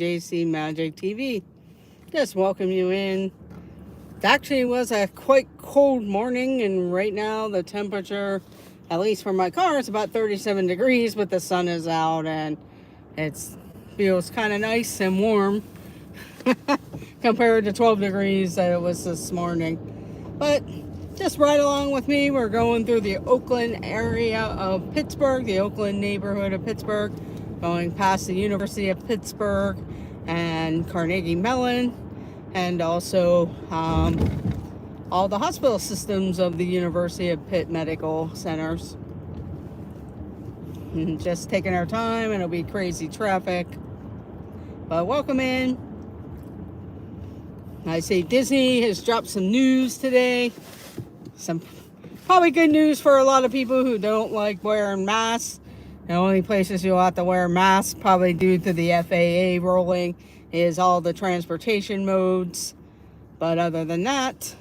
JC Magic TV. Just welcome you in. It actually was a quite cold morning, and right now the temperature, at least for my car, is about 37 degrees, but the sun is out and it feels kind of nice and warm compared to 12 degrees that it was this morning. But just right along with me, we're going through the Oakland area of Pittsburgh, the Oakland neighborhood of Pittsburgh, going past the University of Pittsburgh and Carnegie Mellon, and also all the hospital systems of the University of Pitt medical centers. And just taking our time, and it'll be crazy traffic. But welcome in. I see Disney has dropped some news today. Some probably good news for a lot of people who don't like wearing masks. The only places you'll have to wear masks, probably due to the FAA ruling, is all the transportation modes. But other than that,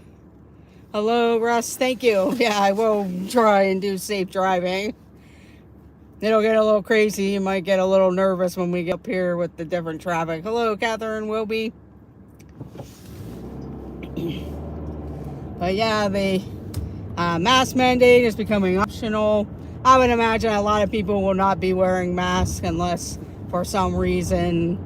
hello, Russ. Thank you. Yeah, I will try and do safe driving. It'll get a little crazy. You might get a little nervous when we get up here with the different traffic. Hello, Catherine Wilby. But yeah, the mask mandate is becoming optional. I would imagine a lot of people will not be wearing masks unless for some reason,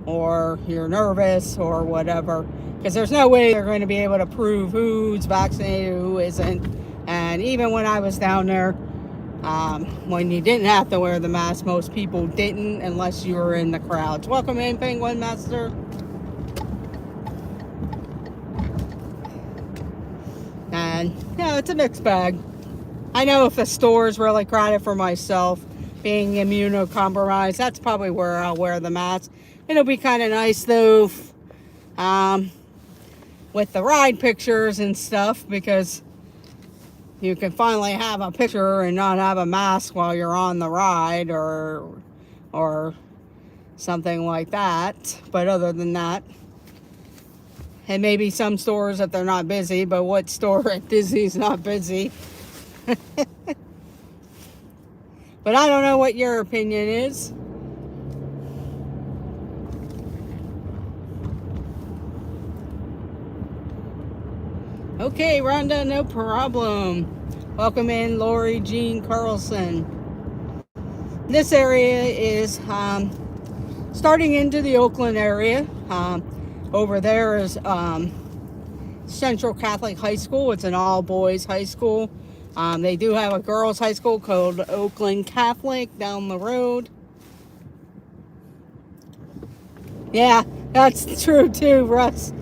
or you're nervous or whatever, because there's no way they're going to be able to prove who's vaccinated, who isn't. And even when I was down there, when you didn't have to wear the mask, most people didn't unless you were in the crowds. Welcome in, Penguin Master. And yeah, it's a mixed bag. I know if the store is really crowded, for myself, being immunocompromised, that's probably where I'll wear the mask. It'll be kind of nice though, with the ride pictures and stuff, because you can finally have a picture and not have a mask while you're on the ride or something like that. But other than that, and maybe some stores if they're not busy, but what store at Disney's not busy? But I don't know what your opinion is. Okay, Rhonda, no problem. Welcome in, Lori Jean Carlson. This area is starting into the Oakland area. Over there is Central Catholic High School. It's an all-boys high school. They do have a girls' high school called Oakland Catholic down the road. Yeah, that's true too, Russ.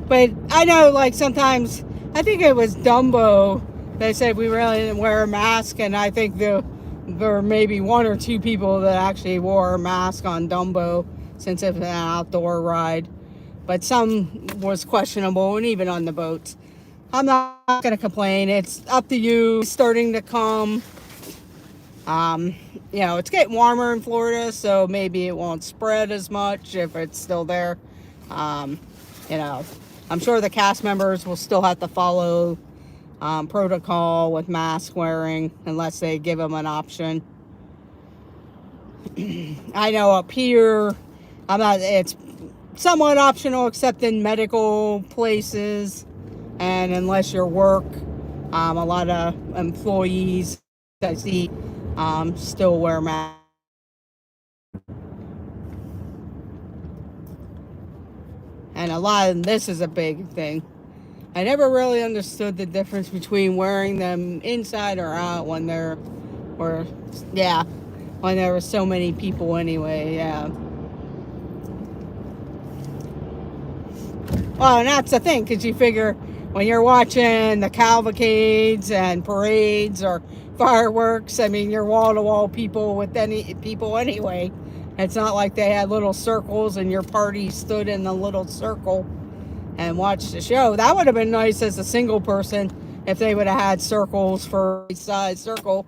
But I know, like, sometimes, I think it was Dumbo, they said we really didn't wear a mask, and I think there were maybe one or two people that actually wore a mask on Dumbo, since it's an outdoor ride. But some was questionable, and even on the boats. I'm not going to complain. It's up to you. It's starting to come. It's getting warmer in Florida, so maybe it won't spread as much if it's still there. I'm sure the cast members will still have to follow protocol with mask wearing unless they give them an option. I know up here, it's somewhat optional except in medical places. And unless you're work, a lot of employees I see still wear masks. And a lot of this is a big thing. I never really understood the difference between wearing them inside or out when there were so many people anyway, yeah. Well, and that's the thing, because you figure when you're watching the cavalcades and parades or fireworks, I mean, you're wall-to-wall people with people anyway. It's not like they had little circles and your party stood in the little circle and watched the show. That would have been nice as a single person if they would have had circles for each side circle.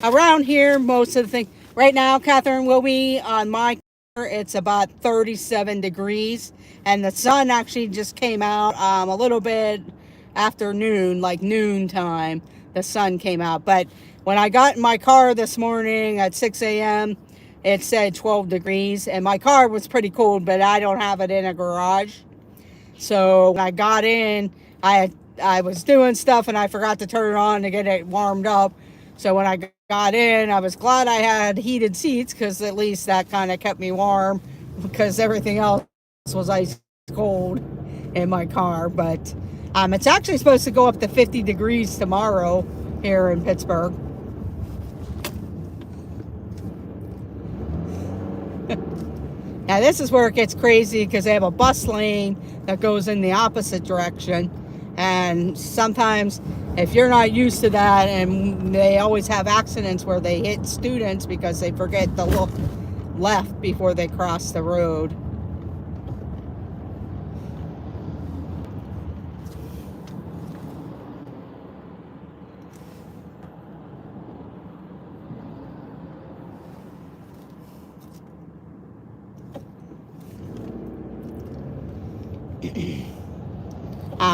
Around here, most of the thing right now, Catherine, will be on my it's about 37 degrees, and the sun actually just came out a little bit after noon, like noon time. The sun came out, but When I got in my car this morning at 6 a.m., it said 12 degrees, and my car was pretty cold, but I don't have it in a garage. So when I got in, I was doing stuff and I forgot to turn it on to get it warmed up. So when I got in, I was glad I had heated seats, because at least that kind of kept me warm, because everything else was ice cold in my car. But it's actually supposed to go up to 50 degrees tomorrow here in Pittsburgh. Now this is where it gets crazy, because they have a bus lane that goes in the opposite direction, and sometimes if you're not used to that, and they always have accidents where they hit students because they forget to look left before they cross the road.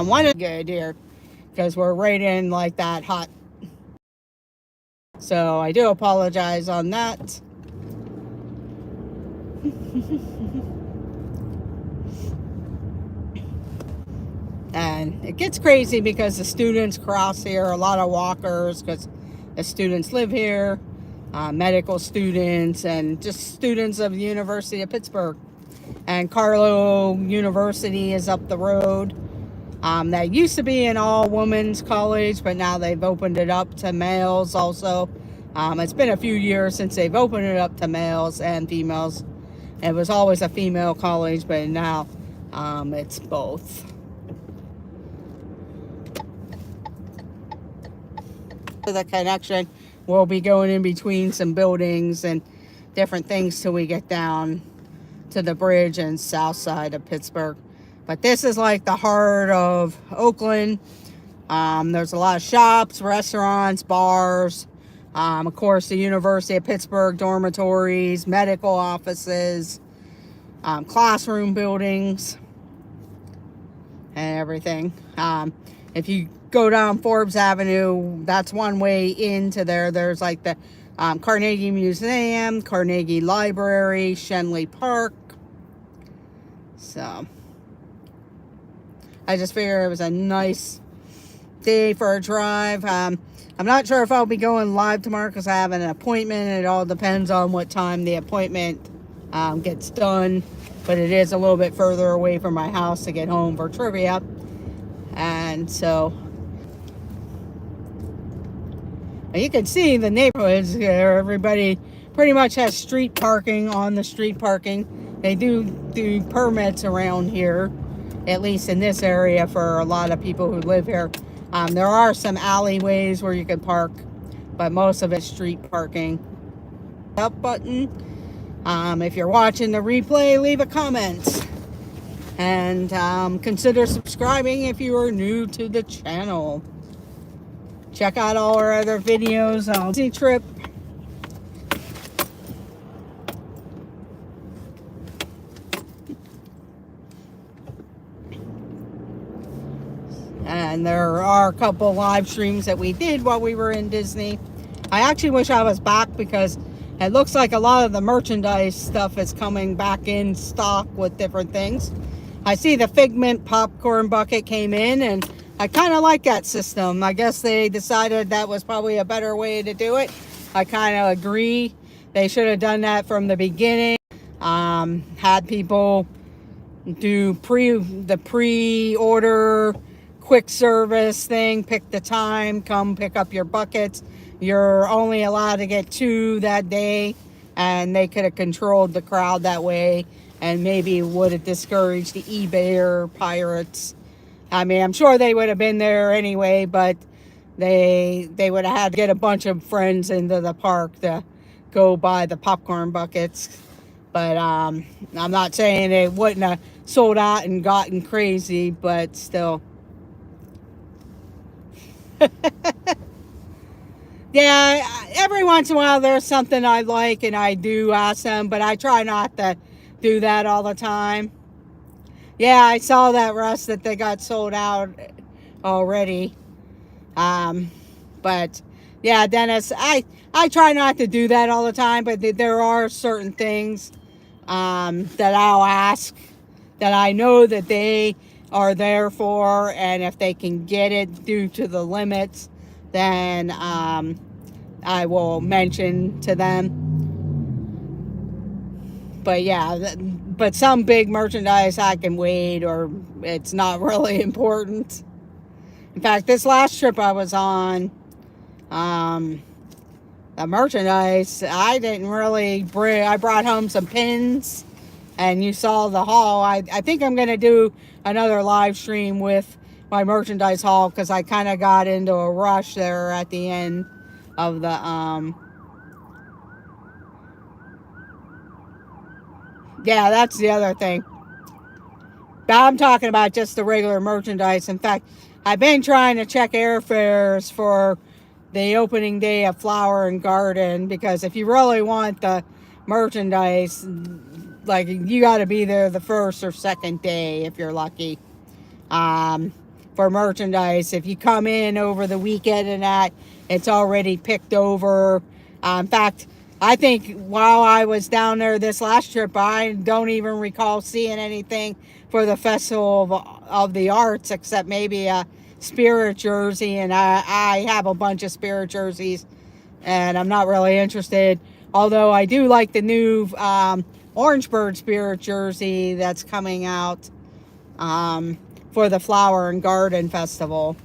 One is good here, because we're right in like that hot. So I do apologize on that. And it gets crazy because the students cross here, a lot of walkers, because the students live here, medical students, and just students of the University of Pittsburgh. And Carlow University is up the road. That used to be an all-women's college, but now they've opened it up to males also. It's been a few years since they've opened it up to males and females. It was always a female college, but now it's both. The connection, we'll be going in between some buildings and different things till we get down to the bridge and south side of Pittsburgh. But this is like the heart of Oakland. There's a lot of shops, restaurants, bars. Of course, the University of Pittsburgh dormitories, medical offices, classroom buildings, and everything. If you go down Forbes Avenue, that's one way into there. There's like the Carnegie Museum, Carnegie Library, Shenley Park. So I just figured it was a nice day for a drive. I'm not sure if I'll be going live tomorrow, because I have an appointment. It all depends on what time the appointment gets done. But it is a little bit further away from my house to get home for trivia. And so you can see the neighborhoods here. Everybody pretty much has street parking on the street parking. They do permits around here, at least in this area, for a lot of people who live here. There are some alleyways where you can park, but most of it's street parking. Up button. If you're watching the replay, leave a comment. And consider subscribing if you are new to the channel. Check out all our other videos on Disney trip. And there are a couple live streams that we did while we were in Disney. I actually wish I was back, because it looks like a lot of the merchandise stuff is coming back in stock with different things. I see the Figment popcorn bucket came in, and I kind of like that system. I guess they decided that was probably a better way to do it. I kind of agree. They should have done that from the beginning. Had people do the pre-order quick service thing, pick the time, come pick up your buckets. You're only allowed to get 2 that day, and they could have controlled the crowd that way, and maybe would have discouraged the eBayer pirates. I mean, I'm sure they would have been there anyway, but they would have had to get a bunch of friends into the park to go buy the popcorn buckets. But I'm not saying it wouldn't have sold out and gotten crazy, but still. Yeah, every once in a while there's something I like and I do ask them, but I try not to do that all the time. Yeah, I saw that, Russ, that they got sold out already. But Yeah, Dennis, I try not to do that all the time, but there are certain things that I'll ask that I know that they are there for, and if they can get it due to the limits, then I will mention to them. But yeah, but some big merchandise I can wait, or it's not really important. In fact, this last trip I was on, the merchandise, I didn't really bring, I brought home some pins, and you saw the haul. I think I'm going to do another live stream with my merchandise haul, because I kind of got into a rush there at the end of the, yeah, that's the other thing. But I'm talking about just the regular merchandise. In fact, I've been trying to check airfares for the opening day of Flower and Garden, because if you really want the merchandise, like, you got to be there the first or second day if you're lucky. For merchandise, if you come in over the weekend and that, it's already picked over. In fact, I think while I was down there this last trip, I don't even recall seeing anything for the Festival of the Arts, except maybe a Spirit jersey, and I have a bunch of Spirit jerseys, and I'm not really interested, although I do like the new Orangeburg Spirit jersey that's coming out for the Flower and Garden Festival.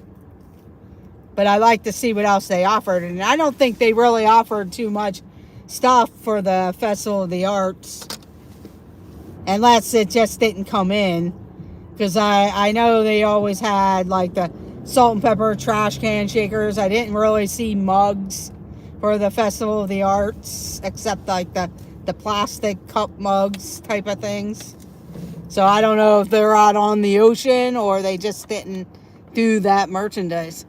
But I like to see what else they offered, and I don't think they really offered too much stuff for the Festival of the Arts, unless it just didn't come in, because I know they always had like the salt and pepper trash can shakers. I didn't really see mugs for the Festival of the Arts, except like the plastic cup mugs type of things. So I don't know if they're out on the ocean or they just didn't do that merchandise.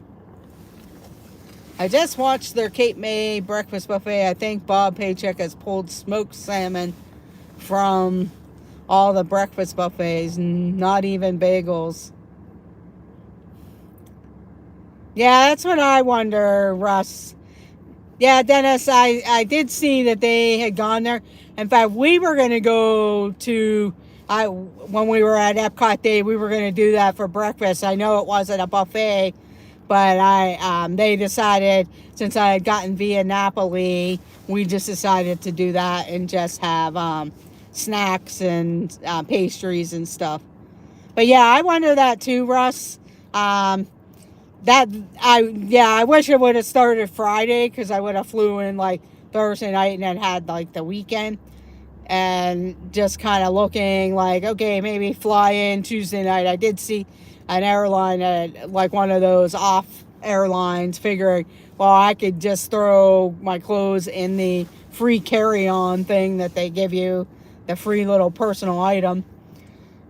I just watched their Cape May breakfast buffet. I think Bob Paycheck has pulled smoked salmon from all the breakfast buffets, not even bagels. Yeah, that's what I wonder, Russ. Yeah, Dennis, I did see that they had gone there. In fact, we were going to go to, when we were at Epcot Day, we were going to do that for breakfast. I know it wasn't a buffet, but they decided, since I had gotten via Napoli, we just decided to do that and just have snacks and pastries and stuff. But yeah, I wonder that too, Russ. I wish it would have started Friday, because I would have flew in like Thursday night and then had like the weekend, and just kind of looking like, okay, maybe fly in Tuesday night. I did see an airline at like one of those off airlines, figuring, well, I could just throw my clothes in the free carry-on thing that they give you, the free little personal item,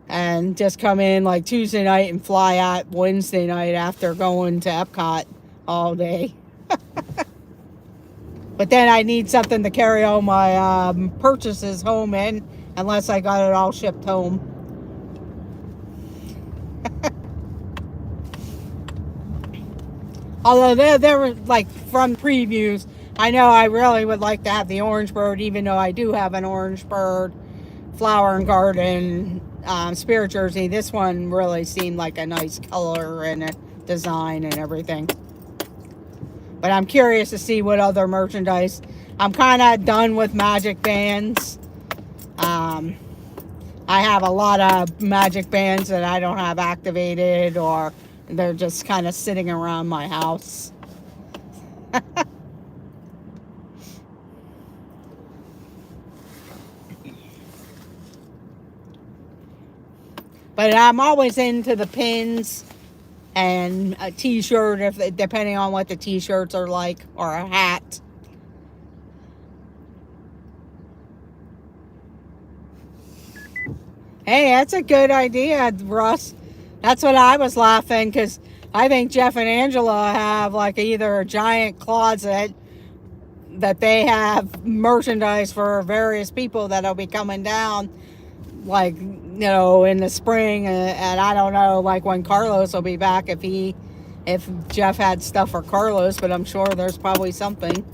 and just come in like Tuesday night and fly out Wednesday night after going to Epcot all day. But then I need something to carry all my purchases home in, unless I got it all shipped home. Although there were, like, from previews, I know I really would like to have the Orangeburg, even though I do have an Orangeburg Flower and Garden Spirit jersey. This one really seemed like a nice color and a design and everything. But I'm curious to see what other merchandise. I'm kind of done with magic bands. I have a lot of magic bands that I don't have activated, or they're just kind of sitting around my house. But I'm always into the pins and a t-shirt, depending on what the t-shirts are like, or a hat. Hey, that's a good idea, Russ. That's what I was laughing, because I think Jeff and Angela have like either a giant closet that they have merchandise for various people that'll be coming down, like, you know, in the spring, and I don't know, like, when Carlos will be back, if he if Jeff had stuff for Carlos, but I'm sure there's probably something.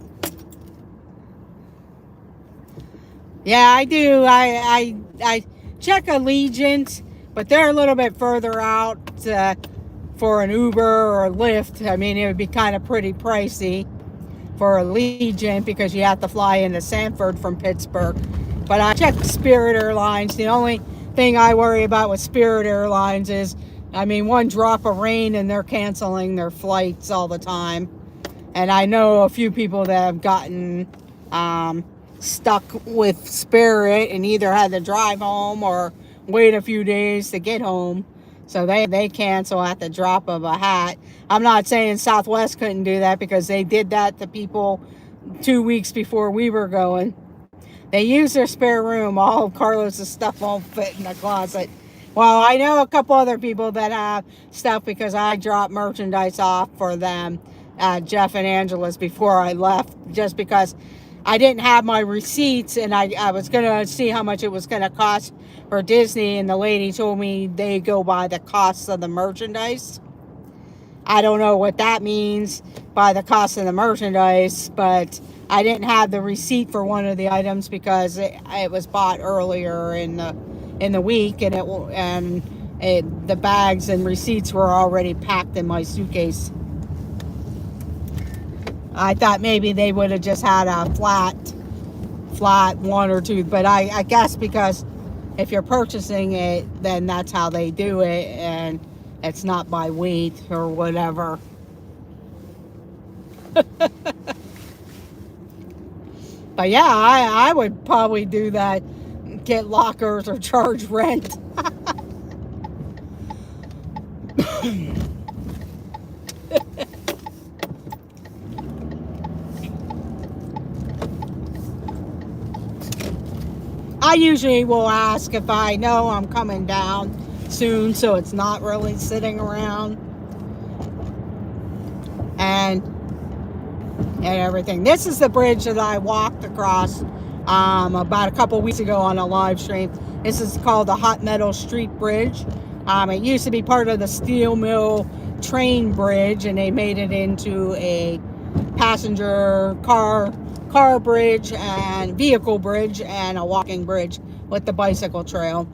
Yeah, I do. I check Allegiant, but they're a little bit further out for an Uber or a Lyft. I mean, it would be kind of pretty pricey for Allegiant because you have to fly into Sanford from Pittsburgh. But I check Spirit Airlines. The only thing I worry about with Spirit Airlines is, I mean, one drop of rain and they're canceling their flights all the time. And I know a few people that have gotten stuck with Spirit and either had to drive home or wait a few days to get home. So they cancel at the drop of a hat. I'm not saying Southwest couldn't do that because they did that to people 2 weeks before we were going. They use their spare room. All of Carlos's stuff won't fit in the closet. Well, I know a couple other people that have stuff because I dropped merchandise off for them, Jeff and Angela's, before I left, just because I didn't have my receipts and I was going to see how much it was going to cost for Disney, and the lady told me they go by the cost of the merchandise. I don't know what that means by the cost of the merchandise, but I didn't have the receipt for one of the items because it was bought earlier in the week, and the bags and receipts were already packed in my suitcase. I thought maybe they would have just had a flat one or two, but I guess because if you're purchasing it, then that's how they do it, and it's not by weight or whatever. But yeah, I would probably do that, get lockers or charge rent. I usually will ask if I know I'm coming down soon, so it's not really sitting around and everything. This is the bridge that I walked across about a couple weeks ago on a live stream. This is called the Hot Meadow Street Bridge. It used to be part of the steel mill train bridge, and they made it into a passenger car bridge and vehicle bridge and a walking bridge with the bicycle trail.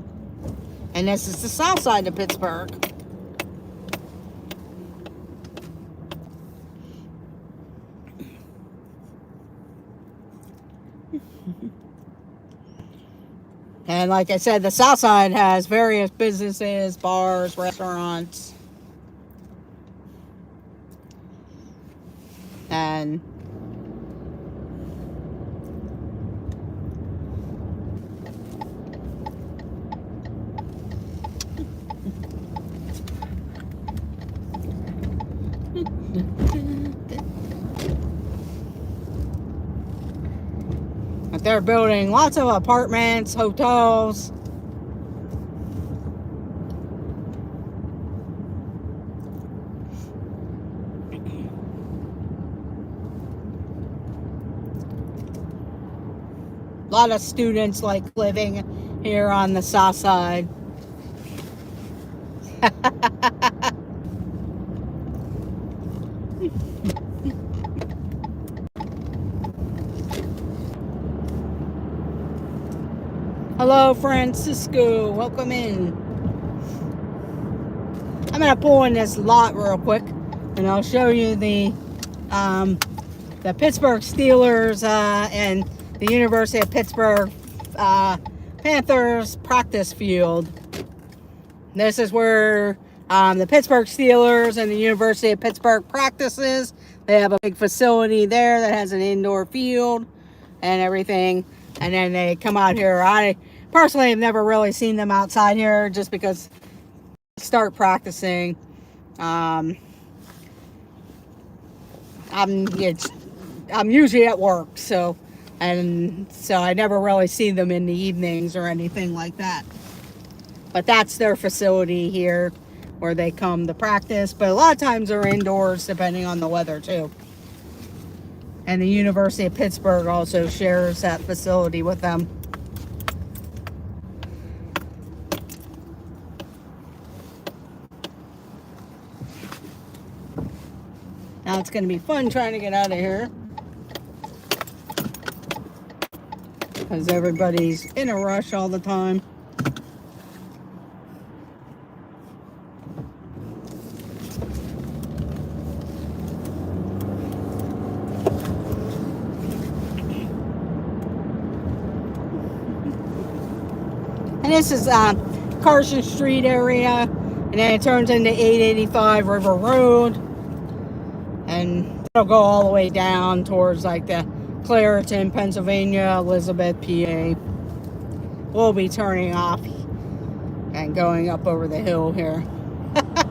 And this is the south side of Pittsburgh. And like I said, the south side has various businesses, bars, restaurants, and they're building lots of apartments, hotels. A lot of students like living here on the south side. Hello, Francisco. Welcome in. I'm going to pull in this lot real quick, and I'll show you the Pittsburgh Steelers and the University of Pittsburgh Panthers practice field. This is where the Pittsburgh Steelers and the University of Pittsburgh practices. They have a big facility there that has an indoor field and everything. And then they come out here. I personally have never really seen them outside here just because I start practicing. I'm usually at work, so I never really see them in the evenings or anything like that. But that's their facility here where they come to practice. But a lot of times they're indoors depending on the weather too. And the University of Pittsburgh also shares that facility with them. Now it's going to be fun trying to get out of here, because everybody's in a rush all the time. And this is Carson Street area, and then it turns into 885 River Road, and it'll go all the way down towards like the Clareton, Pennsylvania, Elizabeth, PA. We'll be turning off and going up over the hill here.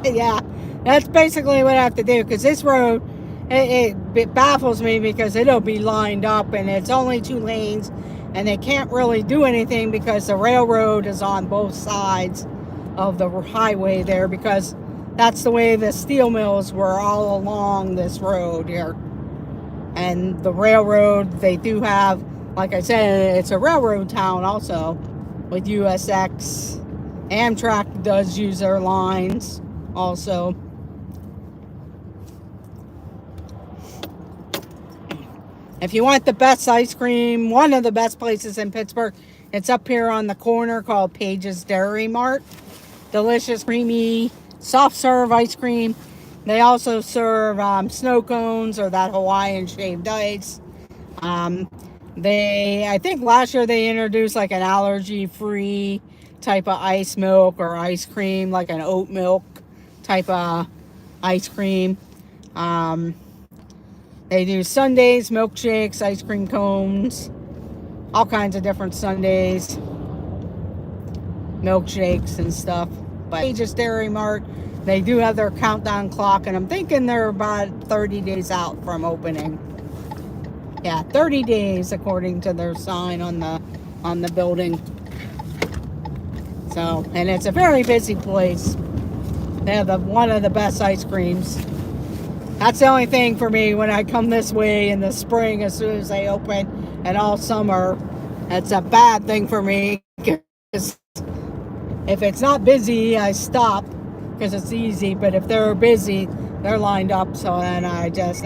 Yeah, that's basically what I have to do, because this road, it baffles me, because it'll be lined up and it's only 2 lanes, and they can't really do anything because the railroad is on both sides of the highway there, because that's the way the steel mills were all along this road here. And the railroad, they do have, like I said, it's a railroad town also, with USX. Amtrak does use their lines also. If you want the best ice cream, one of the best places in Pittsburgh, it's up here on the corner called Page's Dairy Mart. Delicious, creamy, soft serve ice cream. They also serve snow cones or that Hawaiian shaved ice. I think last year they introduced like an allergy-free type of ice milk or ice cream, like an oat milk type of ice cream. They do sundaes, milkshakes, ice cream cones, all kinds of different sundaes, milkshakes and stuff. But Page's Dairy Mart, they do have their countdown clock, and I'm thinking they're about 30 days out from opening. Yeah, 30 days according to their sign on the building. So, and it's a very busy place. They have one of the best ice creams. That's the only thing for me when I come this way in the spring, as soon as they open, and all summer. That's a bad thing for me, because if it's not busy, I stop because it's easy. But if they're busy, they're lined up. So then I just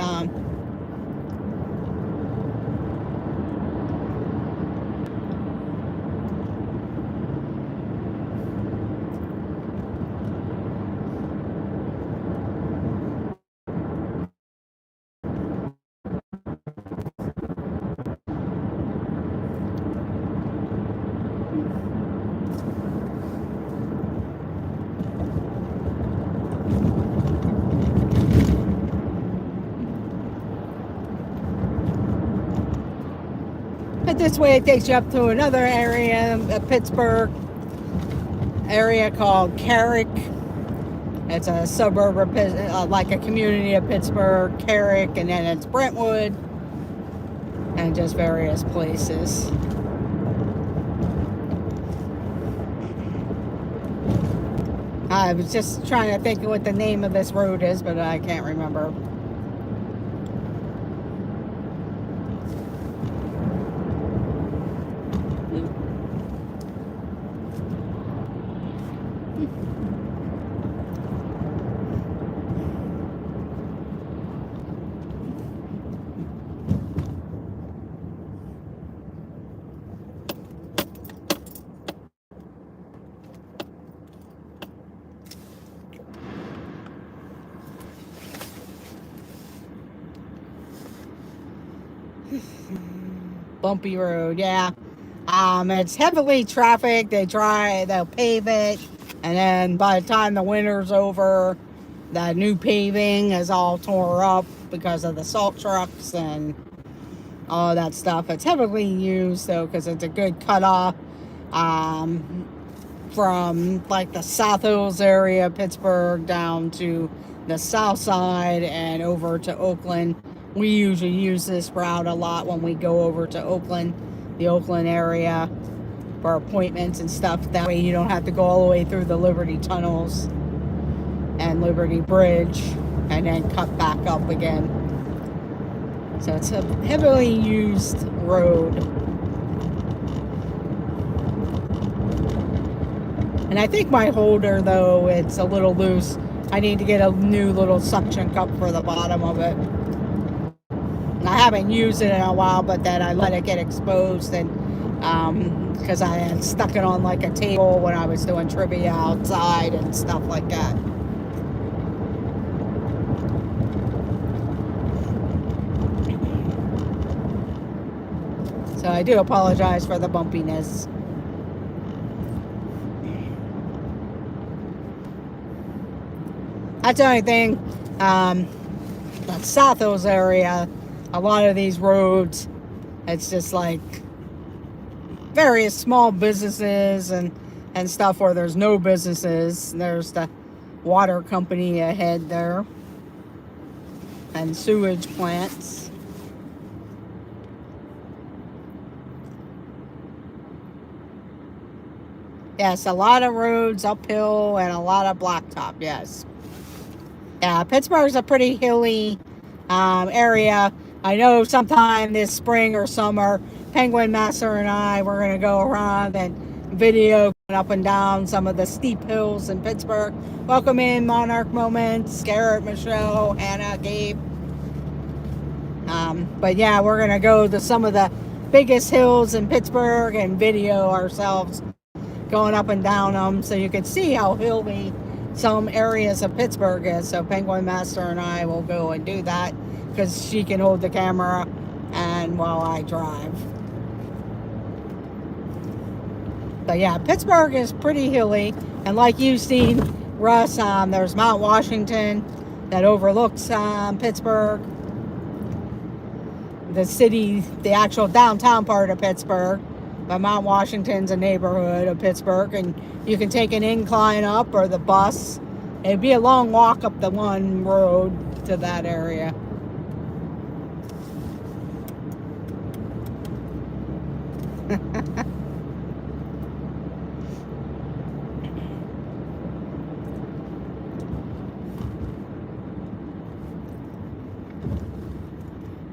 But this way it takes you up to another area, a Pittsburgh area called Carrick. It's a suburb of like a community of Pittsburgh, Carrick, and then it's Brentwood, and just various places. I was just trying to think of what the name of this road is, but I can't remember. Bumpy road, yeah. It's heavily trafficked. They'll pave it, and then by the time the winter's over, the new paving is all tore up because of the salt trucks and all that stuff. It's heavily used though, because it's a good cutoff from like the Southos area, Pittsburgh, down to the south side and over to Oakland. We usually use this route a lot when we go over to Oakland, the Oakland area, for appointments and stuff. That way you don't have to go all the way through the Liberty tunnels and Liberty Bridge and then cut back up again. So it's a heavily used road. And I think my holder, though, it's a little loose. I need to get a new little suction cup for the bottom of it. I haven't used it in a while, but then I let it get exposed, and because I had stuck it on like a table when I was doing trivia outside and stuff like that. So I do apologize for the bumpiness. That's the only thing. The Southos area, a lot of these roads, it's just like various small businesses and stuff where there's no businesses. There's the water company ahead there and sewage plants. Yes, a lot of roads uphill and a lot of blacktop, yes. Yeah, Pittsburgh's a pretty hilly area. I know sometime this spring or summer, Penguin Master and I, we're going to go around and video up and down some of the steep hills in Pittsburgh. Welcome in Monarch Moments, Carrick, Michelle, Hannah, Gabe. But yeah, we're going to go to some of the biggest hills in Pittsburgh and video ourselves going up and down them so you can see how hilly some areas of Pittsburgh is. So Penguin Master and I will go and do that because she can hold the camera and while I drive. But yeah, Pittsburgh is pretty hilly, and like you've seen, Russ, there's Mount Washington that overlooks Pittsburgh. The city, the actual downtown part of Pittsburgh, but Mount Washington's a neighborhood of Pittsburgh, and you can take an incline up or the bus. It'd be a long walk up the one road to that area.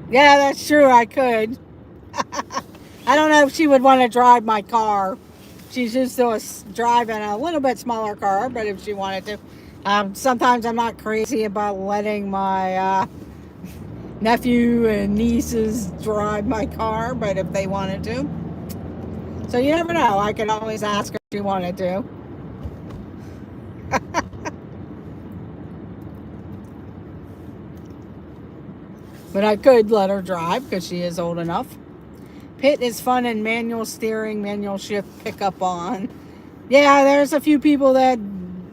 Yeah, that's true. I could. I don't know if she would want to drive my car. She's used to driving a little bit smaller car, but if she wanted to. Sometimes I'm not crazy about letting my nephew and nieces drive my car, but if they wanted to. So you never know. I could always ask her if she wanted to. But I could let her drive because she is old enough. Pit is fun and manual steering, manual shift pickup on. Yeah, there's a few people that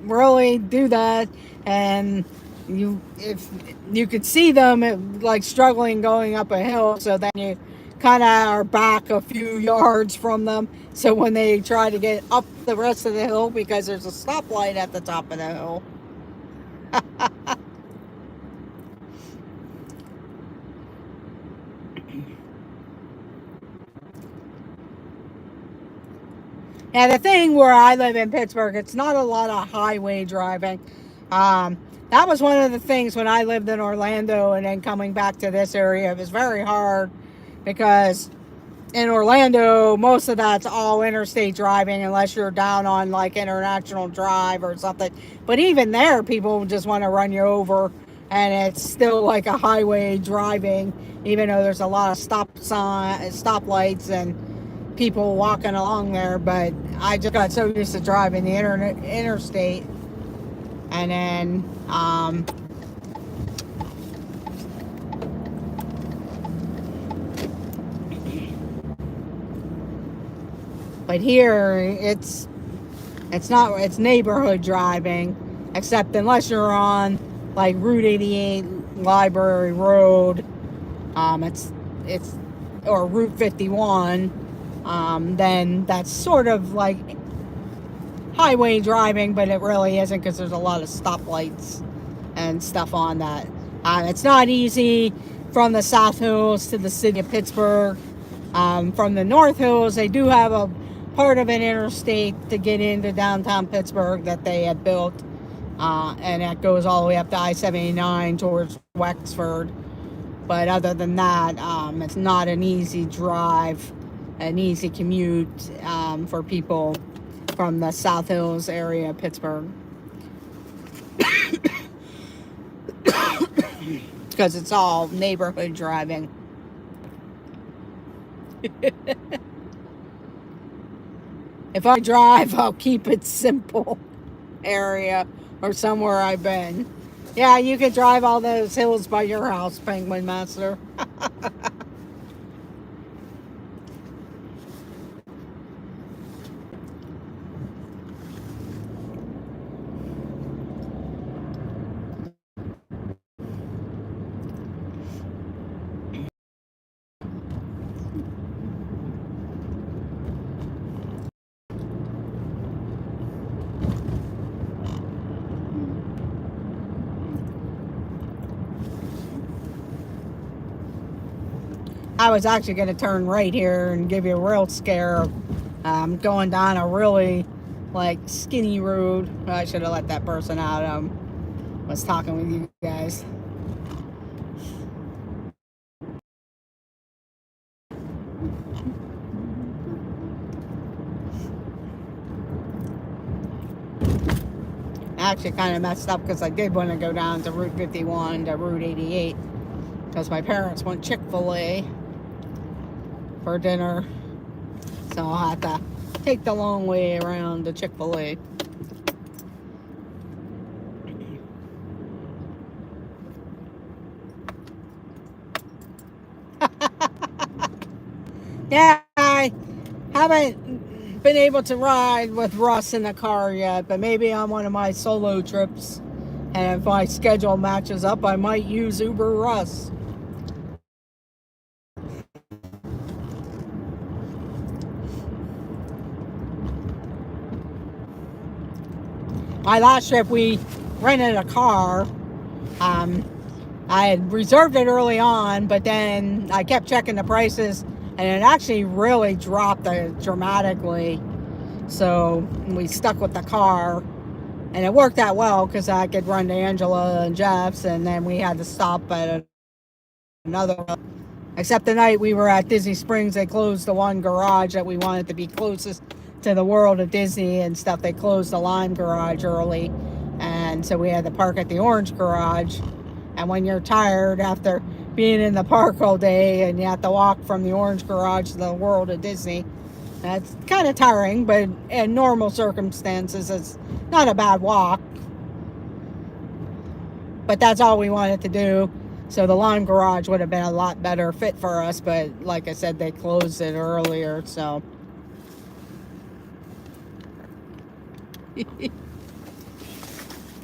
really do that, and if you could see them like struggling going up a hill, so then you kind of are back a few yards from them. So when they try to get up the rest of the hill, because there's a stoplight at the top of the hill. Yeah, the thing where I live in Pittsburgh, it's not a lot of highway driving. That was one of the things when I lived in Orlando and then coming back to this area. It was very hard because in Orlando, most of that's all interstate driving unless you're down on like International Drive or something. But even there, people just want to run you over, and it's still like a highway driving, even though there's a lot of stoplights and people walking along there. But I just got so used to driving the interstate, and then but here it's neighborhood driving, except unless you're on like Route 88 Library Road, it's or Route 51. Then that's sort of like highway driving, but it really isn't because there's a lot of stoplights and stuff on that. It's not easy from the South Hills to the city of Pittsburgh. From the North Hills, they do have a part of an interstate to get into downtown Pittsburgh that they had built, and that goes all the way up to I-79 towards Wexford. But other than that, it's not an easy drive, an easy commute for people from the South Hills area of Pittsburgh. because it's all neighborhood driving. If I drive, I'll keep it simple area or somewhere I've been. Yeah, you could drive all those hills by your house, Penguin Master. I was actually going to turn right here and give you a real scare. Going down a really skinny road. I should have let that person out. Was talking with you guys. I actually kind of messed up because I did want to go down to Route 51 to Route 88 because my parents went Chick-fil-A for dinner, so I'll have to take the long way around to Chick-fil-A. Yeah, I haven't been able to ride with Russ in the car yet, but maybe on one of my solo trips, and if my schedule matches up, I might use Uber Russ. My last trip, we rented a car. I had reserved it early on, but then I kept checking the prices, and it actually really dropped dramatically. So we stuck with the car, and it worked out well because I could run to Angela and Jeff's, and then we had to stop at another. Except the night we were at Disney Springs, they closed the one garage that we wanted to be closest to the world of Disney and stuff. They closed the Lime garage early, and so we had to park at the Orange garage. And when you're tired after being in the park all day and you have to walk from the Orange garage to the world of Disney, that's kind of tiring, but in normal circumstances it's not a bad walk. But that's all we wanted to do. So the Lime garage would have been a lot better fit for us, but like I said, they closed it earlier, so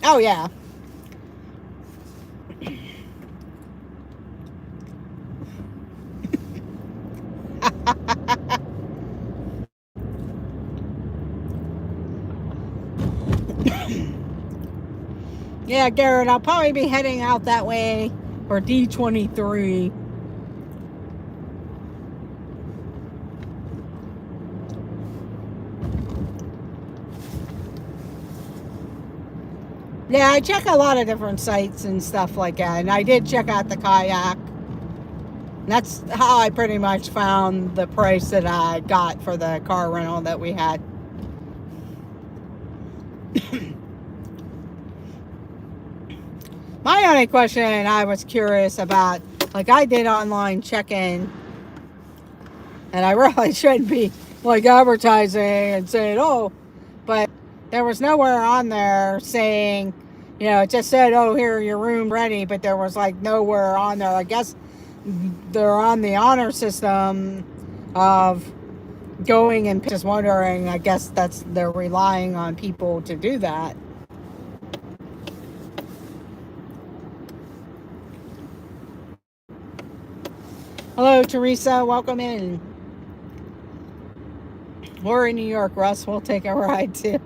oh yeah. Yeah, Garrett, I'll probably be heading out that way for D23. Yeah, I check a lot of different sites and stuff like that, and I did check out the kayak. That's how I pretty much found the price that I got for the car rental that we had. My only question I was curious about, I did online check-in, and I really shouldn't be advertising and saying, oh, but there was nowhere on there saying, it just said, oh, here, your room ready, but there was nowhere on there. I guess they're on the honor system of going and just wondering, I guess they're relying on people to do that. Hello, Teresa. Welcome in. We're in New York, Russ. We'll take a ride too.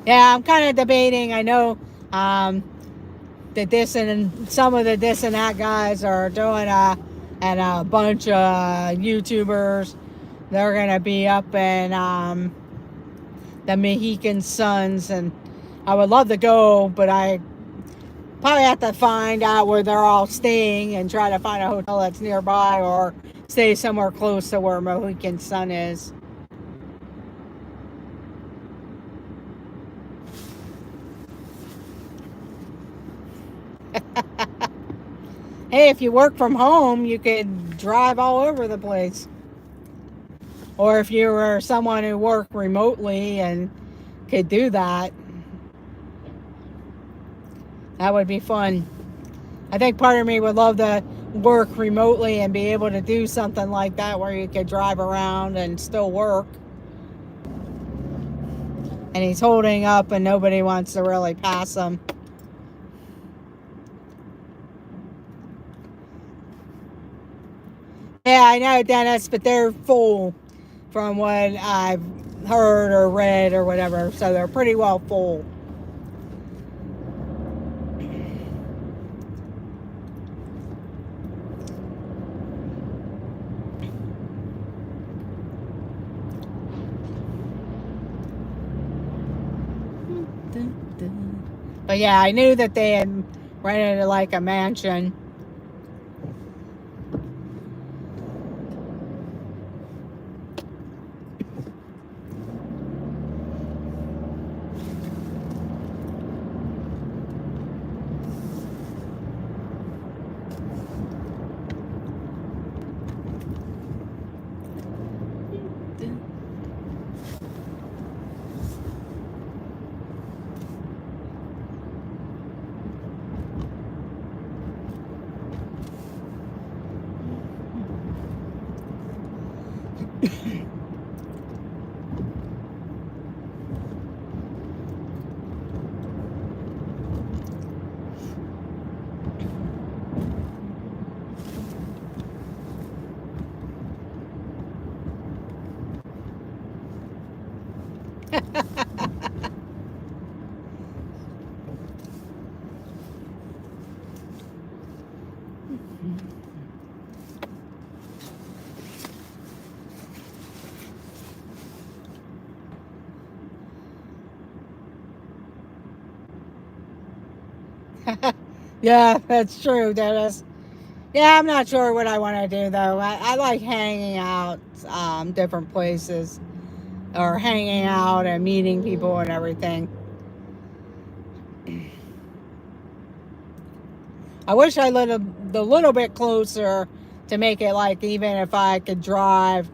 Yeah, I'm kind of debating. I know that this and some of the this and that guys are doing and a bunch of YouTubers. They're going to be up in the Mohegan Suns, and I would love to go, but I probably have to find out where they're all staying and try to find a hotel that's nearby or stay somewhere close to where Mohegan Sun is. Hey, if you work from home, you could drive all over the place. Or if you were someone who worked remotely and could do that, that would be fun. I think part of me would love to work remotely and be able to do something like that where you could drive around and still work. And he's holding up and nobody wants to really pass him. Yeah, I know, Dennis, but they're full from what I've heard or read or whatever. So they're pretty well full. But yeah, I knew that they had rented like a mansion. Yeah, that's true, Dennis. Yeah, I'm not sure what I want to do though. I like hanging out different places or hanging out and meeting people and everything. I wish I lived a little bit closer to make it like even if I could drive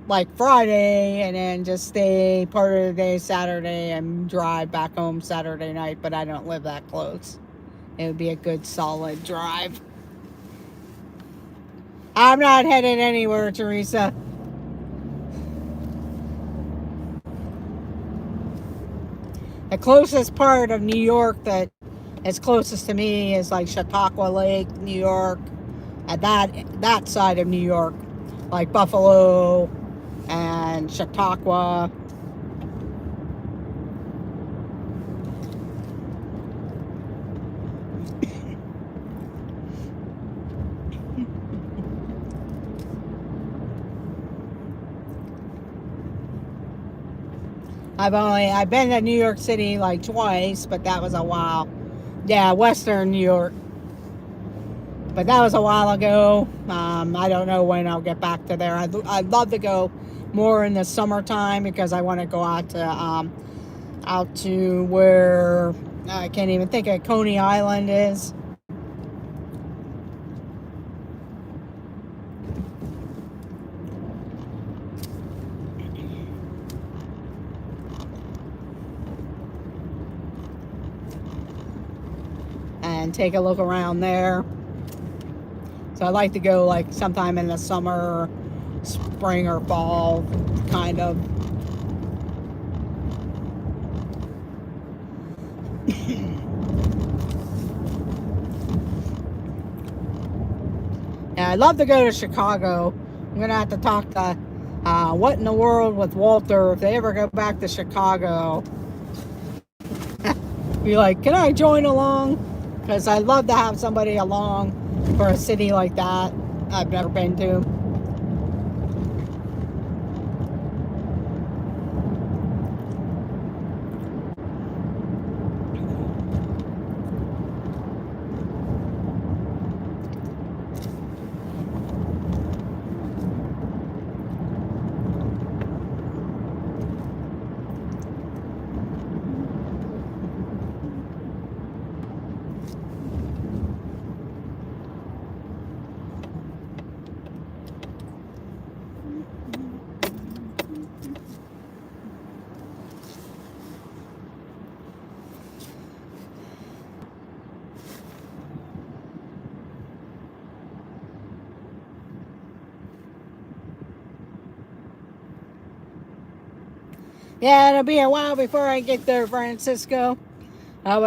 like Friday and then just stay part of the day Saturday and drive back home Saturday night, but I don't live that close. It would be a good solid drive. I'm not headed anywhere, Teresa. The closest part of New York that is closest to me is like Chautauqua Lake, New York, at that side of New York, like Buffalo and Chautauqua. I've been to New York City like twice, but that was a while. Yeah, Western New York. But that was a while ago. I don't know when I'll get back to there. I'd love to go more in the summertime because I want to go out to where I can't even think of Coney Island is. And take a look around there. So I'd like to go like sometime in the summer, spring or fall, kind of. Yeah, I'd love to go to Chicago. I'm going to have to talk to What in the World with Walter if they ever go back to Chicago. Be like, can I join along? Because I'd love to have somebody along for a city like that I've never been to. Yeah, it'll be a while before I get there, Francisco. I'd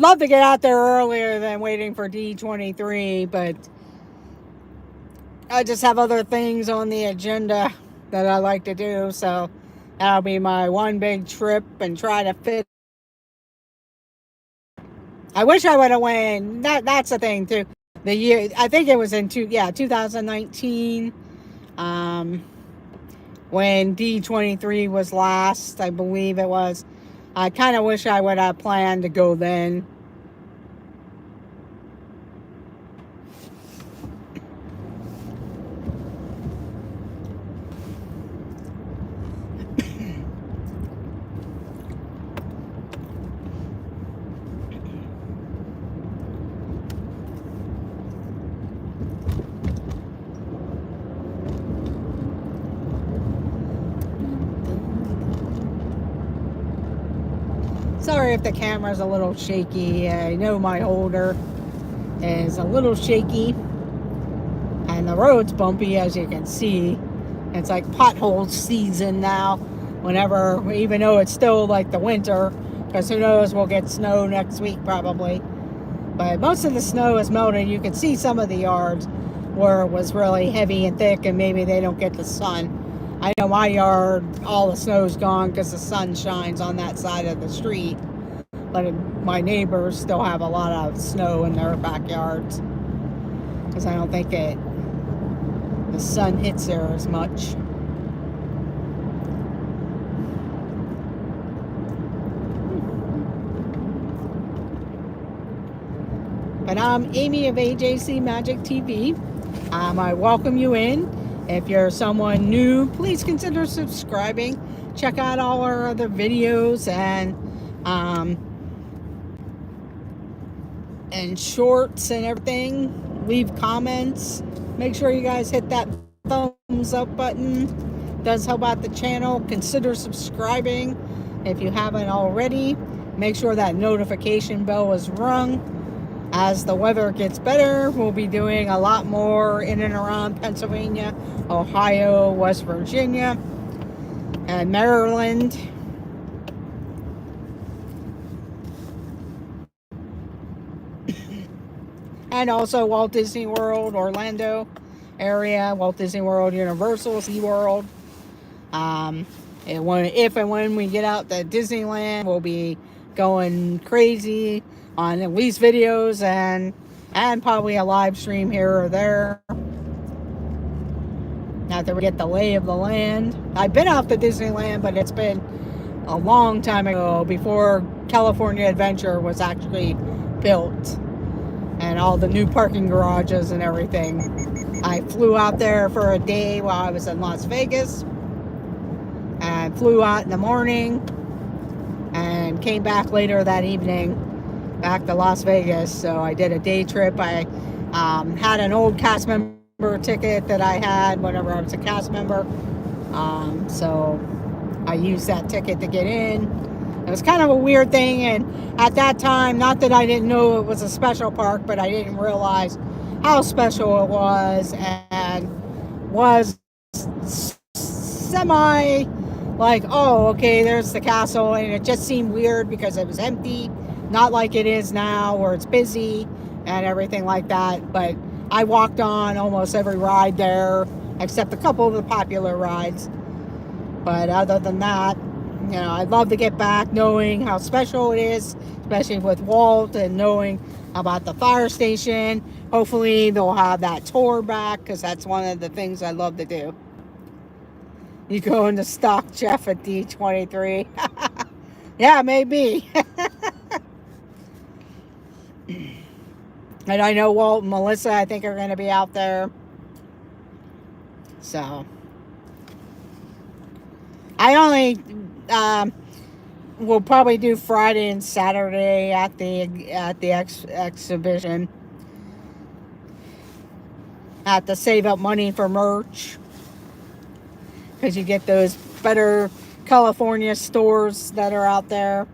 love to get out there earlier than waiting for D23, but I just have other things on the agenda that I like to do, so that'll be my one big trip and try to fit. I wish I would have went. That's the thing too. The year, I think it was in 2019, when D23 was last, I believe it was. I kind of wish I would have planned to go then. Sorry if the camera's a little shaky. I know my holder is a little shaky. And the road's bumpy, as you can see. It's like pothole season now. Whenever, even though it's still like the winter. Because who knows, we'll get snow next week probably. But most of the snow is melted. You can see some of the yards where it was really heavy and thick and maybe they don't get the sun. I know my yard, all the snow's gone because the sun shines on that side of the street. But my neighbors still have a lot of snow in their backyards. Because I don't think the sun hits there as much. But I'm Amy of AJC Magic TV. I welcome you in. If you're someone new, please consider subscribing. Check out all our other videos and shorts and everything. Leave comments. Make sure you guys hit that thumbs up button. It does help out the channel. Consider subscribing if you haven't already. Make sure that notification bell is rung. As the weather gets better, we'll be doing a lot more in and around Pennsylvania, Ohio, West Virginia, and Maryland. And also Walt Disney World, Orlando area, Walt Disney World, Universal, SeaWorld. If and when we get out to Disneyland, we'll be going crazy on at least videos and probably a live stream here or there. After we get the lay of the land. I've been out to Disneyland, but it's been a long time ago, before California Adventure was actually built and all the new parking garages and everything. I flew out there for a day while I was in Las Vegas and flew out in the morning and came back later that evening back to Las Vegas. So I did a day trip. I had an old cast member ticket that I had whenever I was a cast member. So I used that ticket to get in. It was kind of a weird thing, and at that time, not that I didn't know it was a special park, but I didn't realize how special it was, and was semi like, oh, okay, there's the castle, and it just seemed weird because it was empty, not like it is now where it's busy and everything like that. But I walked on almost every ride there, except a couple of the popular rides. But other than that, you know, I'd love to get back knowing how special it is, especially with Walt, and knowing about the fire station. Hopefully they'll have that tour back, because that's one of the things I love to do. You go into stock, Jeff, at D23. Yeah, maybe. And I know Walt and Melissa, I think, are going to be out there. So I only will probably do Friday and Saturday at the exhibition. Have to save up money for merch, because you get those better California stores that are out there.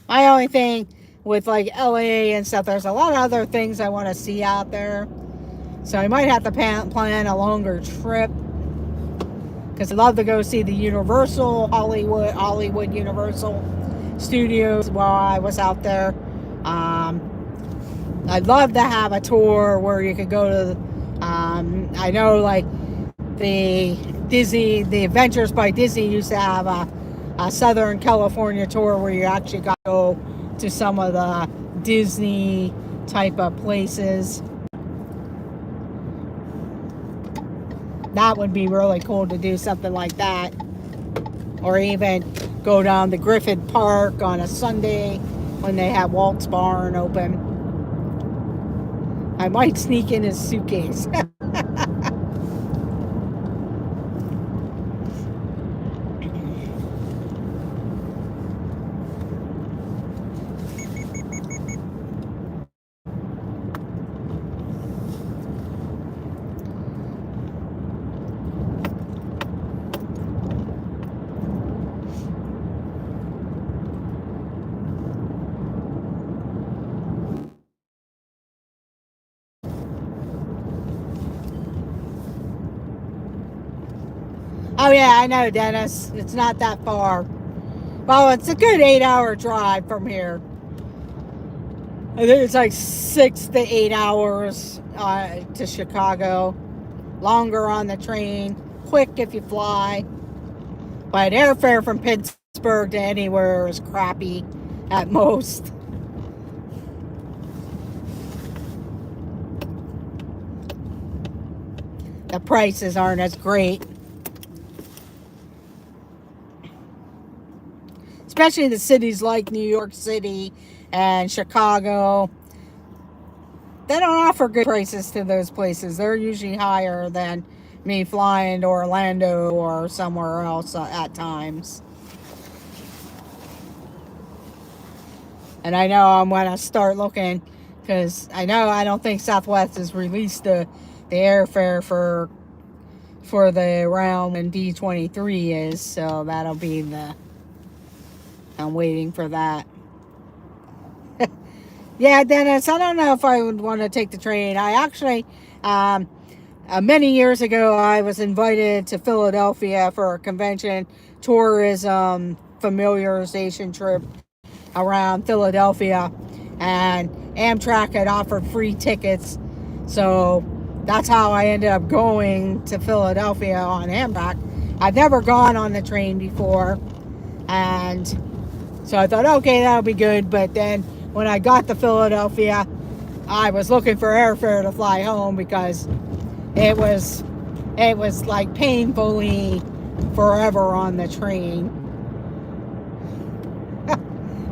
My only thing with like LA and stuff, there's a lot of other things I want to see out there. So I might have to plan a longer trip, because I'd love to go see the Universal, Hollywood Universal Studios while I was out there. I'd love to have a tour where you could go to, I know like the Adventures by Disney used to have a Southern California tour where you actually got to go to some of the Disney type of places. That would be really cool to do something like that. Or even go down to Griffith Park on a Sunday when they have Walt's Barn open. I might sneak in his suitcase. Oh yeah, I know, Dennis. It's not that far. Well, it's a good 8-hour drive from here. I think it's like 6 to 8 hours to Chicago. Longer on the train. Quick if you fly. But airfare from Pittsburgh to anywhere is crappy at most. The prices aren't as great. Especially the cities like New York City and Chicago. They don't offer good prices to those places. They're usually higher than me flying to Orlando or somewhere else at times. And I know I'm going to start looking, because I don't think Southwest has released the airfare for the round when D23 is. So that'll be I'm waiting for that. Yeah, Dennis, I don't know if I would want to take the train. I actually, many years ago, I was invited to Philadelphia for a convention tourism familiarization trip around Philadelphia, and Amtrak had offered free tickets. So that's how I ended up going to Philadelphia on Amtrak. I've never gone on the train before, and so I thought, okay, that'll be good. But then when I got to Philadelphia, I was looking for airfare to fly home, because it was like painfully forever on the train.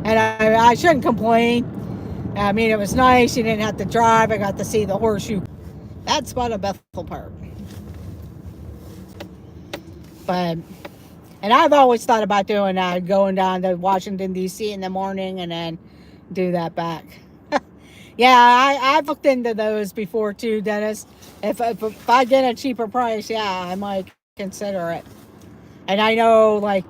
And I shouldn't complain. I mean, it was nice. You didn't have to drive. I got to see the horseshoe. That's part of Bethel Park. And I've always thought about doing that, going down to Washington, D.C. in the morning and then do that back. Yeah, I've looked into those before too, Dennis. If I get a cheaper price, yeah, I might consider it. And I know, like,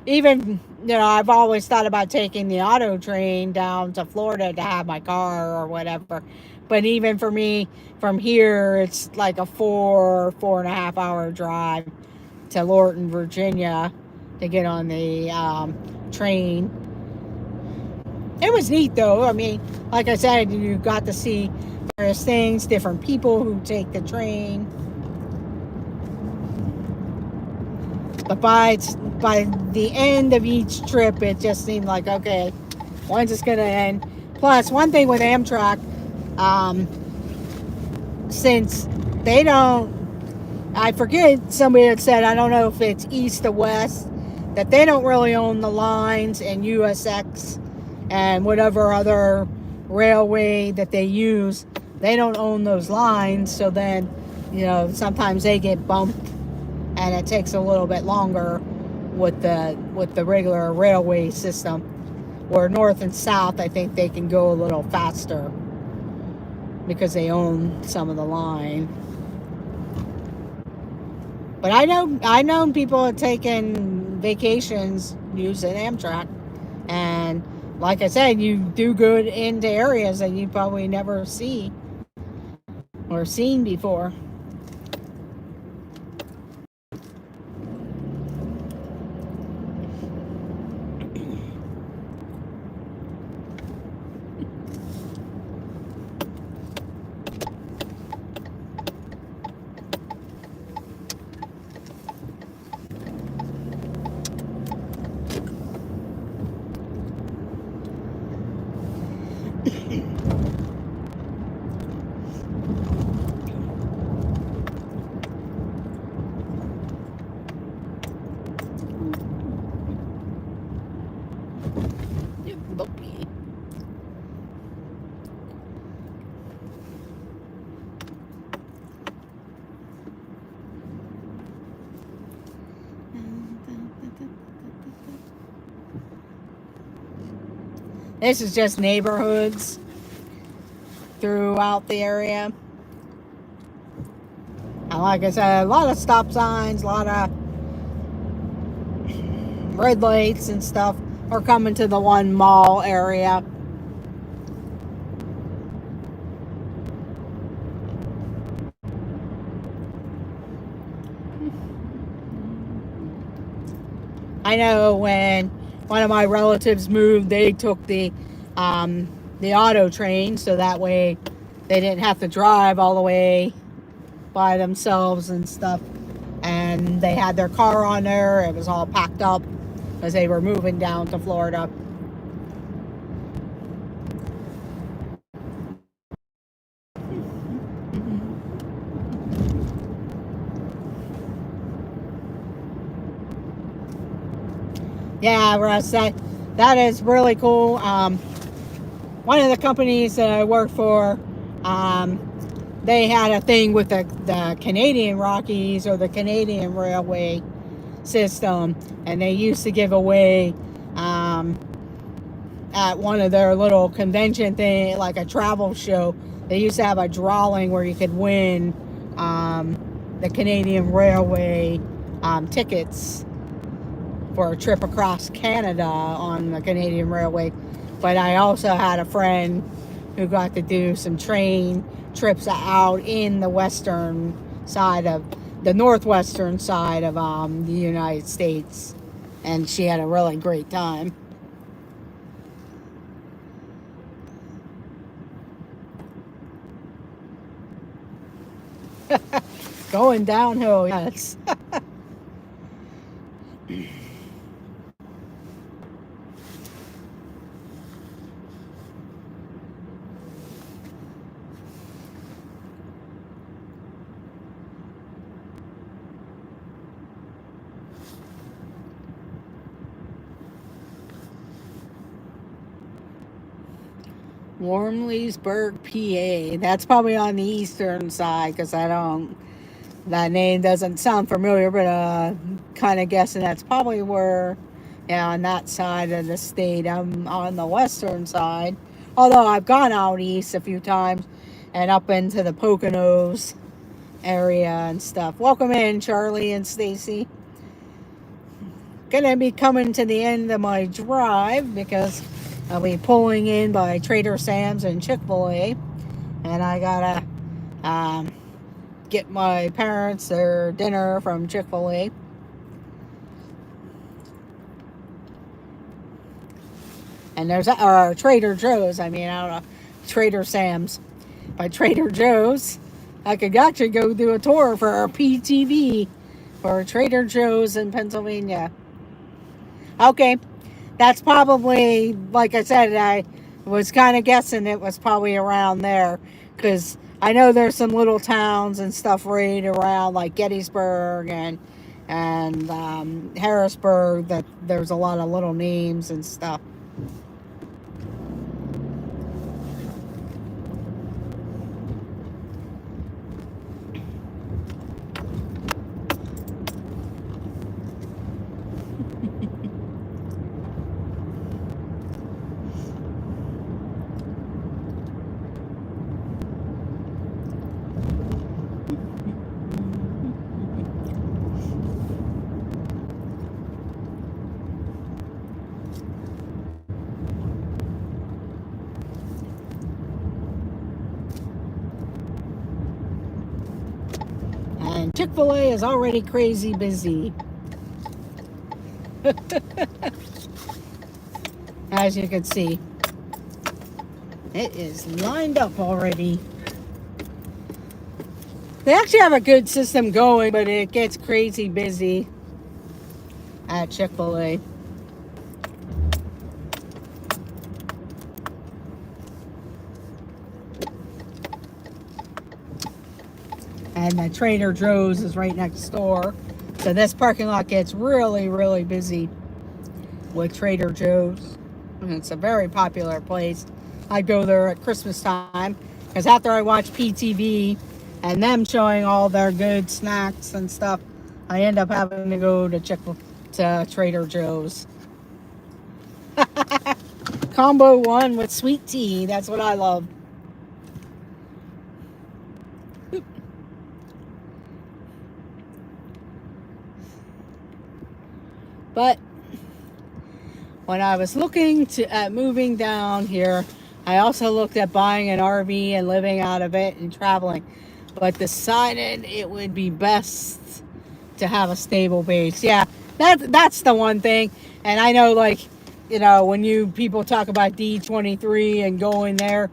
even, I've always thought about taking the auto train down to Florida to have my car or whatever. But even for me, from here, it's like a 4.5 hour drive to Lorton, Virginia, to get on the train. It was neat, though. I mean, like I said, you got to see various things, different people who take the train. But by the end of each trip, it just seemed like, okay, when's this going to end? Plus, one thing with Amtrak, since they don't, I forget, somebody had said, I don't know if it's east or west, that they don't really own the lines, and USX and whatever other railway that they use, they don't own those lines. So then, sometimes they get bumped, and it takes a little bit longer with the regular railway system. Where north and south, I think they can go a little faster because they own some of the line. But I know people have taken vacations using Amtrak, and like I said, you do good into areas that you probably never see. or seen before. This is just neighborhoods throughout the area. And like I said, a lot of stop signs, a lot of red lights and stuff are coming to the one mall area. I know when one of my relatives moved, they took the auto train, so that way they didn't have to drive all the way by themselves and stuff. And they had their car on there. It was all packed up because they were moving down to Florida. Yeah, Russ, that is really cool. One of the companies that I work for, they had a thing with the Canadian Rockies or the Canadian Railway system, and they used to give away at one of their little convention thing, like a travel show. They used to have a drawing where you could win the Canadian Railway tickets for a trip across Canada on the Canadian Railway. But I also had a friend who got to do some train trips out in the western side of the northwestern side of the United States, and she had a really great time. Going downhill, yes. Wormleysburg, PA. That's probably on the eastern side, because that name doesn't sound familiar, but kind of guessing that's probably where, yeah, on that side of the state. I'm on the western side, although I've gone out east a few times and up into the Poconos area and stuff. Welcome in, Charlie and Stacy. Gonna be coming to the end of my drive because I'll be pulling in by Trader Sam's and Chick-fil-A, and I gotta get my parents their dinner from Chick-fil-A. And there's Trader Joe's. I mean, I don't know, Trader Sam's. By Trader Joe's, I could actually go do a tour for a PTV for Trader Joe's in Pennsylvania. Okay. That's probably, like I said, I was kind of guessing it was probably around there, because I know there's some little towns and stuff right around, like Gettysburg and Harrisburg, that there's a lot of little names and stuff. And Chick-fil-A is already crazy busy. As you can see, it is lined up already. They actually have a good system going, but it gets crazy busy at Chick-fil-A. And the Trader Joe's is right next door. So this parking lot gets really, really busy with Trader Joe's. And it's a very popular place. I go there at Christmas time because after I watch PTV and them showing all their good snacks and stuff, I end up having to go to Trader Joe's. Combo one with sweet tea. That's what I love. But when I was looking at moving down here, I also looked at buying an RV and living out of it and traveling, but decided it would be best to have a stable base. Yeah, that's the one thing. And I know, like, you know, when people talk about D23 and going there,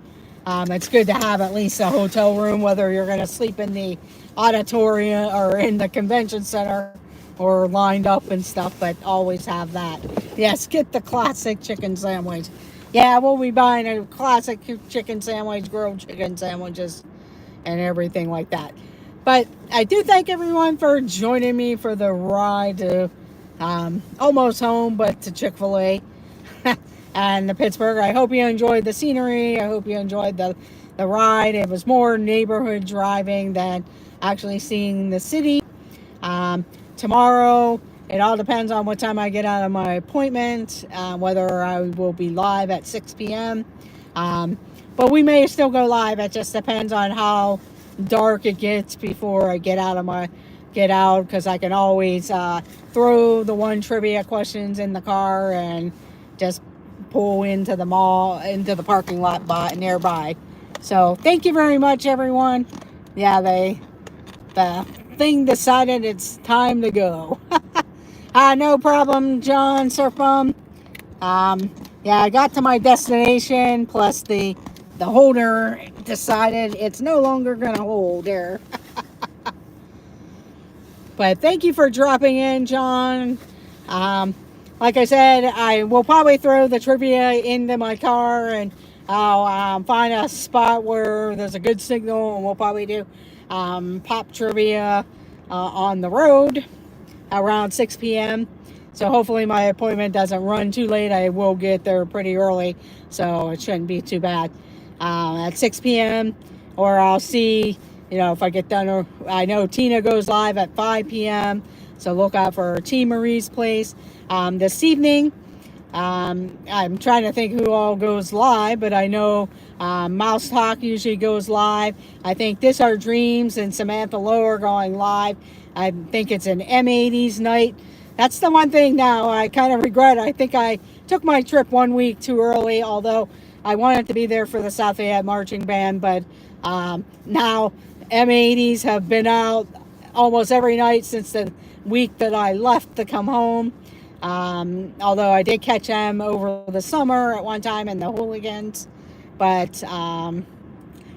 it's good to have at least a hotel room, whether you're going to sleep in the auditorium or in the convention center or lined up and stuff, but always have that. Yes, get the classic chicken sandwich. Yeah, we'll be buying a classic chicken sandwich, grilled chicken sandwiches, and everything like that. But I do thank everyone for joining me for the ride to almost home, but to Chick-fil-A and the Pittsburgh. I hope you enjoyed the scenery. I hope you enjoyed the ride. It was more neighborhood driving than actually seeing the city. Tomorrow, it all depends on what time I get out of my appointment, whether I will be live at 6 p.m. But we may still go live. It just depends on how dark it gets before I get out, because I can always throw the one trivia questions in the car and just pull into the mall, into the parking lot nearby. So thank you very much, everyone. Yeah, the thing decided it's time to go. No problem, John Surfum. Yeah, I got to my destination, plus the holder decided it's no longer gonna hold there. But thank you for dropping in, John. Like I said, I will probably throw the trivia into my car, and I'll find a spot where there's a good signal, and we'll probably do pop trivia on the road around 6 p.m. So hopefully my appointment doesn't run too late. I will get there pretty early, so it shouldn't be too bad at 6 p.m. Or I'll see, you know, if I get done. Or I know Tina goes live at 5 p.m. So look out for T. Marie's place. This evening, I'm trying to think who all goes live, but I know Mouse Talk usually goes live. I think This Our Dreams and Samantha Lowe are going live. I think it's an M80s night. That's the one thing now I kind of regret. I think I took my trip 1 week too early, although I wanted to be there for the South Fayette Marching Band. But now M80s have been out almost every night since the week that I left to come home. Although I did catch them over the summer at one time in the Hooligans. But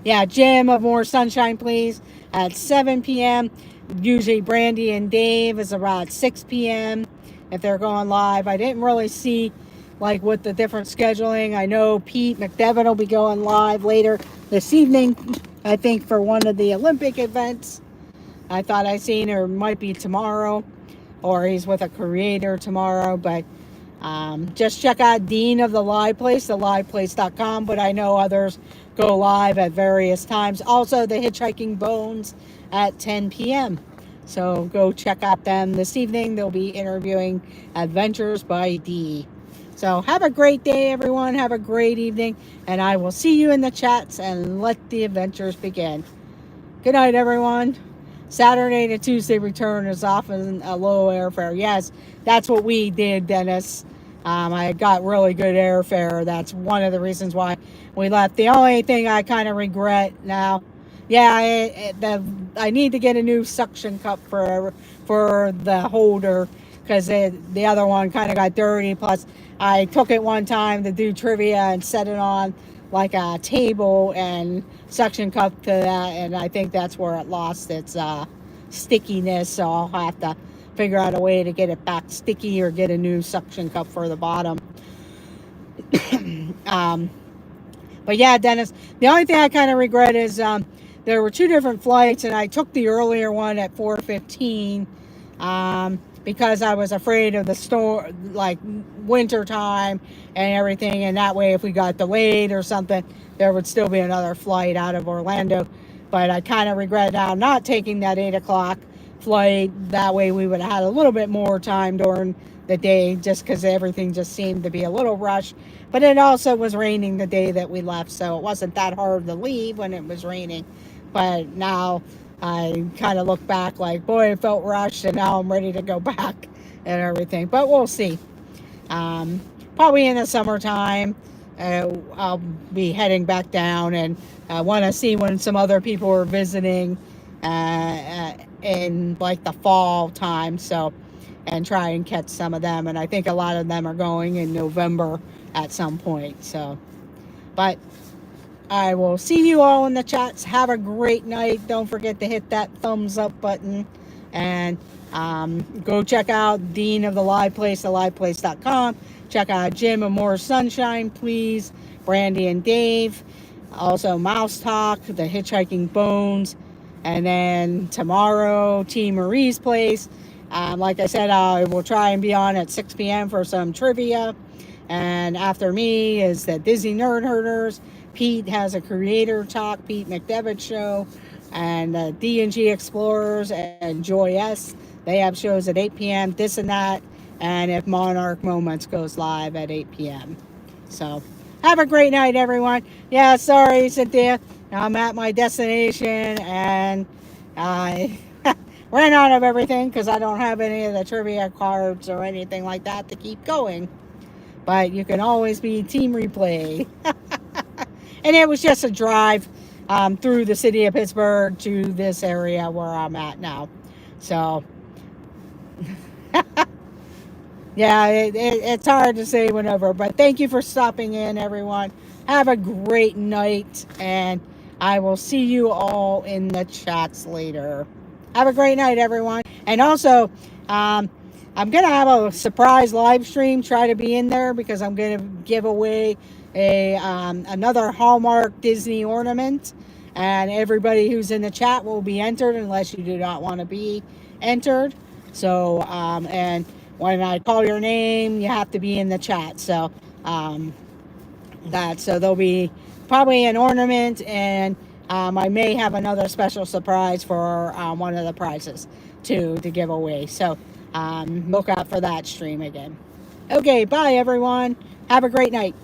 yeah, Jim of More Sunshine Please at 7 p.m. Usually Brandy and Dave is around 6 p.m. if they're going live. I didn't really see like with the different scheduling. I know Pete McDevitt will be going live later this evening, I think, for one of the Olympic events. I thought I seen, or it might be tomorrow, or he's with a creator tomorrow. But just check out Dean of the Live Place, theliveplace.com. But I know others go live at various times. Also, the Hitchhiking Bones at 10 p.m. So go check out them this evening. They'll be interviewing Adventures by D. So have a great day, everyone. Have a great evening. And I will see you in the chats, and let the adventures begin. Good night, everyone. Saturday to Tuesday return is often a low airfare. Yes, that's what we did, Dennis. I got really good airfare. That's one of the reasons why we left. The only thing I kind of regret now Yeah, I need to get a new suction cup for the holder because the other one kind of got dirty. Plus, I took it one time to do trivia and set it on like a table and suction cup to that, and I think that's where it lost its stickiness. So I'll have to figure out a way to get it back sticky or get a new suction cup for the bottom. But yeah, Dennis, the only thing I kind of regret is there were two different flights, and I took the earlier one at 4:15 because I was afraid of the storm, like winter time and everything. And that way, if we got delayed or something, there would still be another flight out of Orlando. But I kind of regret now not taking that 8 o'clock flight. That way, we would have had a little bit more time during the day, just because everything just seemed to be a little rushed. But it also was raining the day that we left, so it wasn't that hard to leave when it was raining. But now I kind of look back like, boy, it felt rushed, and now I'm ready to go back and everything. But we'll see. Probably in the summertime, I'll be heading back down, and I want to see when some other people are visiting in like the fall time, so, and try and catch some of them. And I think a lot of them are going in November at some point. So, but I will see you all in the chats. Have a great night. Don't forget to hit that thumbs up button, and go check out Dean of the Live Place, theliveplace.com. Check out Jim and More Sunshine, please. Brandy and Dave. Also Mouse Talk, the Hitchhiking Bones. And then tomorrow, T. Marie's Place. Like I said, I will try and be on at 6 p.m. for some trivia. And after me is the Disney Nerd Herders. Pete has a Creator Talk, Pete McDevitt Show. And D&G Explorers and Joy S. They have shows at 8 p.m. This and That. And if Monarch Moments goes live at 8 p.m. So, have a great night, everyone. Yeah, sorry, Cynthia. I'm at my destination, and I ran out of everything because I don't have any of the trivia cards or anything like that to keep going. But you can always be Team Replay. And it was just a drive through the city of Pittsburgh to this area where I'm at now. So, yeah, it's hard to say whenever. But thank you for stopping in, everyone. Have a great night, and I will see you all in the chats later. Have a great night, everyone. And also, I'm going to have a surprise live stream. Try to be in there because I'm going to give away another Hallmark Disney ornament. And everybody who's in the chat will be entered unless you do not want to be entered. So, and when I call your name, you have to be in the chat. So, so there'll be probably an ornament, and I may have another special surprise for one of the prizes too to give away. So look out for that stream again. Okay, bye everyone. Have a great night.